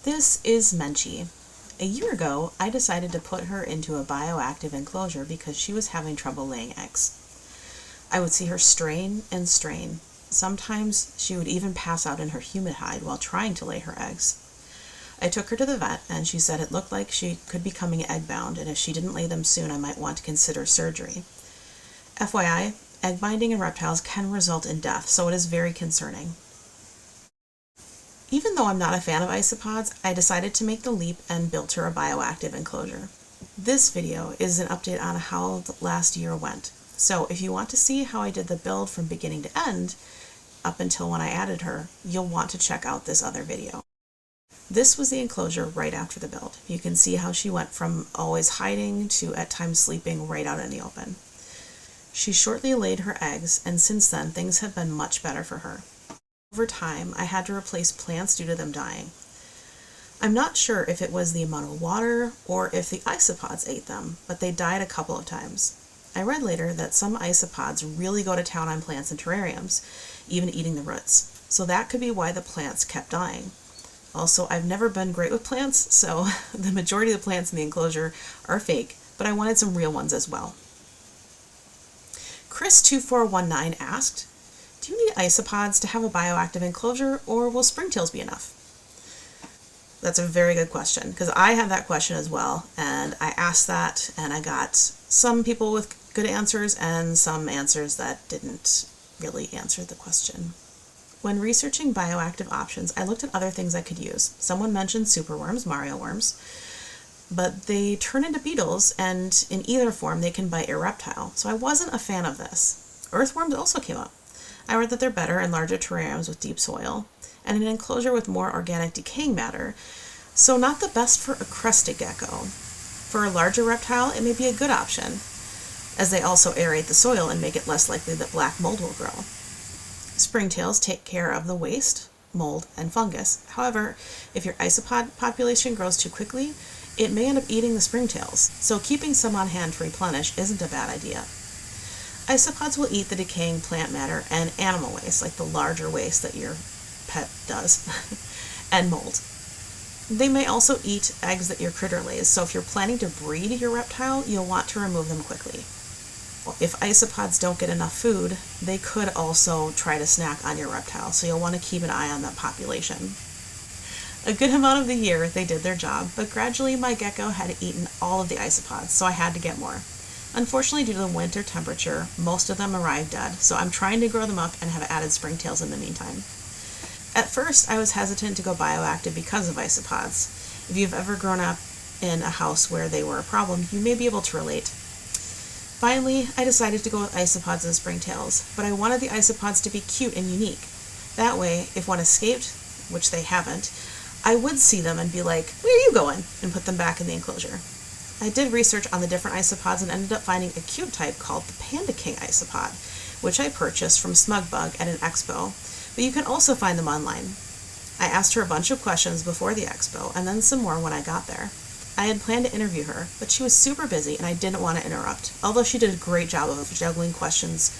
This is Menchie. A year ago, I decided to put her into a bioactive enclosure because she was having trouble laying eggs. I would see her strain and strain. Sometimes she would even pass out in her humid hide while trying to lay her eggs. I took her to the vet and she said it looked like she could be coming egg-bound, and if she didn't lay them soon I might want to consider surgery. FYI, egg binding in reptiles can result in death, so it is very concerning. Even though I'm not a fan of isopods, I decided to make the leap and built her a bioactive enclosure. This video is an update on how the last year went. So if you want to see how I did the build from beginning to end, up until when I added her, you'll want to check out this other video. This was the enclosure right after the build. You can see how she went from always hiding to at times sleeping right out in the open. She shortly laid her eggs, and since then things have been much better for her. Over time, I had to replace plants due to them dying. I'm not sure if it was the amount of water or if the isopods ate them, but they died a couple of times. I read later that some isopods really go to town on plants in terrariums, even eating the roots, so that could be why the plants kept dying. Also, I've never been great with plants, so the majority of the plants in the enclosure are fake, but I wanted some real ones as well. Chris2419 asked, do you need isopods to have a bioactive enclosure, or will springtails be enough? That's a very good question, because I had that question as well, and I asked that, and I got some people with good answers and some answers that didn't really answer the question. When researching bioactive options, I looked at other things I could use. Someone mentioned superworms, Mario worms, but they turn into beetles, and in either form they can bite a reptile, so I wasn't a fan of this. Earthworms also came up. I read that they're better in larger terrariums with deep soil, and an enclosure with more organic decaying matter, so not the best for a crested gecko. For a larger reptile, it may be a good option, as they also aerate the soil and make it less likely that black mold will grow. Springtails take care of the waste, mold, and fungus. However, if your isopod population grows too quickly, it may end up eating the springtails, so keeping some on hand to replenish isn't a bad idea. Isopods will eat the decaying plant matter and animal waste, like the larger waste that your pet does, and mold. They may also eat eggs that your critter lays, so if you're planning to breed your reptile, you'll want to remove them quickly. If isopods don't get enough food, they could also try to snack on your reptile, so you'll want to keep an eye on that population. A good amount of the year they did their job, but gradually my gecko had eaten all of the isopods, so I had to get more. Unfortunately, due to the winter temperature, most of them arrived dead, so I'm trying to grow them up and have added springtails in the meantime. At first, I was hesitant to go bioactive because of isopods. If you've ever grown up in a house where they were a problem, you may be able to relate. Finally, I decided to go with isopods and springtails, but I wanted the isopods to be cute and unique. That way, if one escaped, which they haven't, I would see them and be like, where are you going? And put them back in the enclosure. I did research on the different isopods and ended up finding a cute type called the Panda King isopod, which I purchased from SmugBug at an expo, but you can also find them online. I asked her a bunch of questions before the expo and then some more when I got there. I had planned to interview her, but she was super busy and I didn't want to interrupt, although she did a great job of juggling questions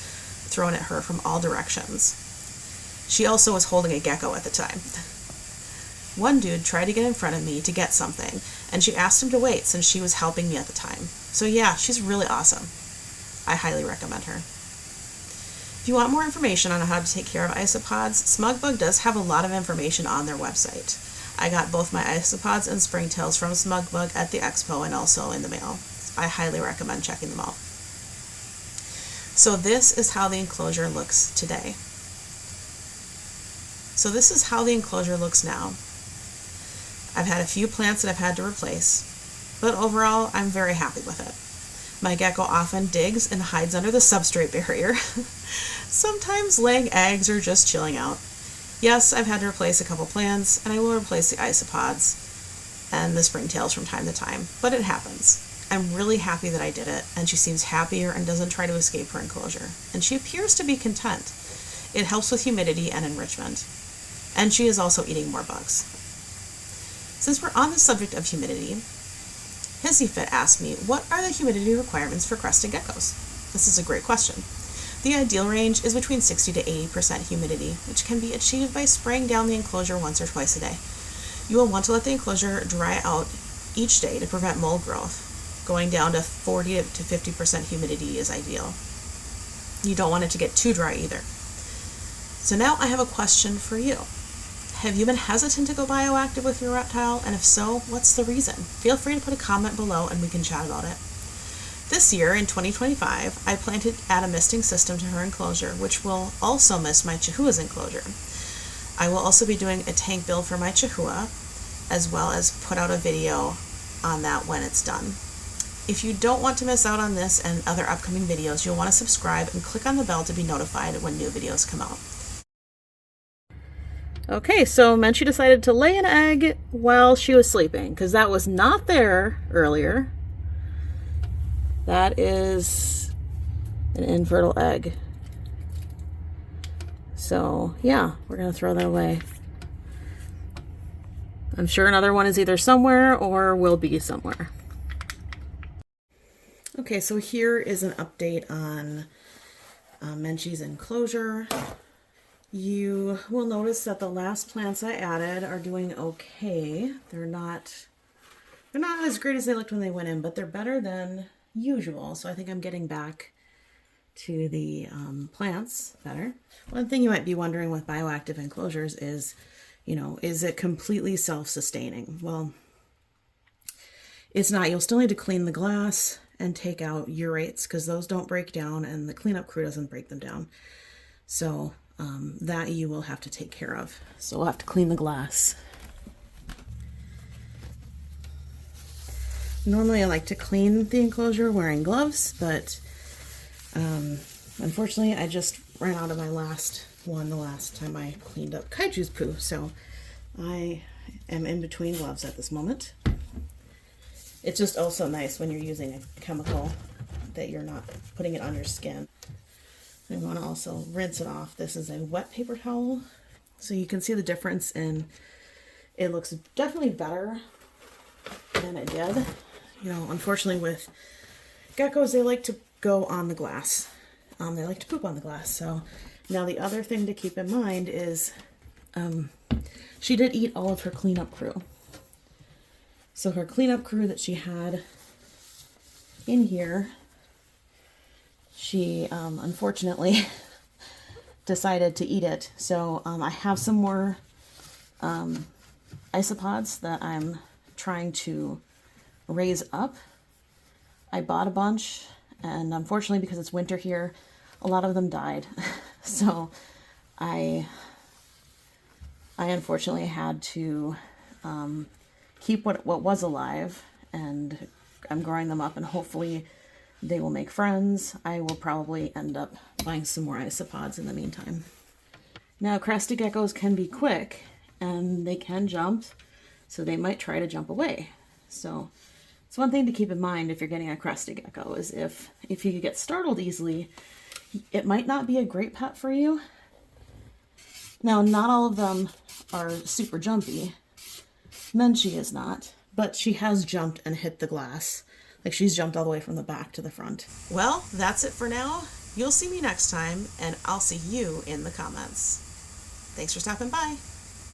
thrown at her from all directions. She also was holding a gecko at the time. One dude tried to get in front of me to get something, and she asked him to wait since she was helping me at the time. So yeah, she's really awesome. I highly recommend her. If you want more information on how to take care of isopods, SmugBug does have a lot of information on their website. I got both my isopods and springtails from SmugBug at the expo and also in the mail. I highly recommend checking them out. So this is how the enclosure looks today. So this is how the enclosure looks now. I've had a few plants that I've had to replace, but overall I'm very happy with it. My gecko often digs and hides under the substrate barrier, sometimes laying eggs or just chilling out. Yes, I've had to replace a couple plants, and I will replace the isopods and the springtails from time to time, but it happens. I'm really happy that I did it, and she seems happier and doesn't try to escape her enclosure, and she appears to be content. It helps with humidity and enrichment, and she is also eating more bugs. Since we're on the subject of humidity, HissyFit asked me, what are the humidity requirements for crested geckos? This is a great question. The ideal range is between 60 to 80% humidity, which can be achieved by spraying down the enclosure once or twice a day. You will want to let the enclosure dry out each day to prevent mold growth. Going down to 40 to 50% humidity is ideal. You don't want it to get too dry either. So now I have a question for you. Have you been hesitant to go bioactive with your reptile? And if so, what's the reason? Feel free to put a comment below and we can chat about it. This year, in 2025, I plan to add a misting system to her enclosure, which will also mist my Chihuahua's enclosure. I will also be doing a tank build for my Chihuahua, as well as put out a video on that when it's done. If you don't want to miss out on this and other upcoming videos, you'll want to subscribe and click on the bell to be notified when new videos come out. Okay, so Menchie decided to lay an egg while she was sleeping, because that was not there earlier. That is an infertile egg. So, yeah, we're going to throw that away. I'm sure another one is either somewhere or will be somewhere. Okay, so here is an update on Menchie's enclosure. You will notice that the last plants I added are doing okay. They're not as great as they looked when they went in, but they're better than usual. So I think I'm getting back to the plants better. One thing you might be wondering with bioactive enclosures is, is it completely self-sustaining? Well, it's not. You'll still need to clean the glass and take out urates because those don't break down and the cleanup crew doesn't break them down. So that you will have to take care of. So we'll have to clean the glass. Normally I like to clean the enclosure wearing gloves, but unfortunately I just ran out of my last one the last time I cleaned up Kaiju's poo, so I am in between gloves at this moment. It's just also nice when you're using a chemical that you're not putting it on your skin. I want to also rinse it off. This is a wet paper towel, so you can see the difference in it looks definitely better than it did. Unfortunately with geckos, they like to go on the glass. They like to poop on the glass. So now the other thing to keep in mind is she did eat all of her cleanup crew. So her cleanup crew that she had in here, she unfortunately decided to eat it. So I have some more isopods that I'm trying to raise up. I bought a bunch, and unfortunately because it's winter here, a lot of them died. So I unfortunately had to keep what was alive, and I'm growing them up, and hopefully they will make friends. I will probably end up buying some more isopods in the meantime. Now, crested geckos can be quick, and they can jump, so they might try to jump away. So it's one thing to keep in mind if you're getting a crested gecko is if you get startled easily, it might not be a great pet for you. Now, not all of them are super jumpy. Menchie is not, but she has jumped and hit the glass. Like, she's jumped all the way from the back to the front. Well, that's it for now. You'll see me next time, and I'll see you in the comments. Thanks for stopping by.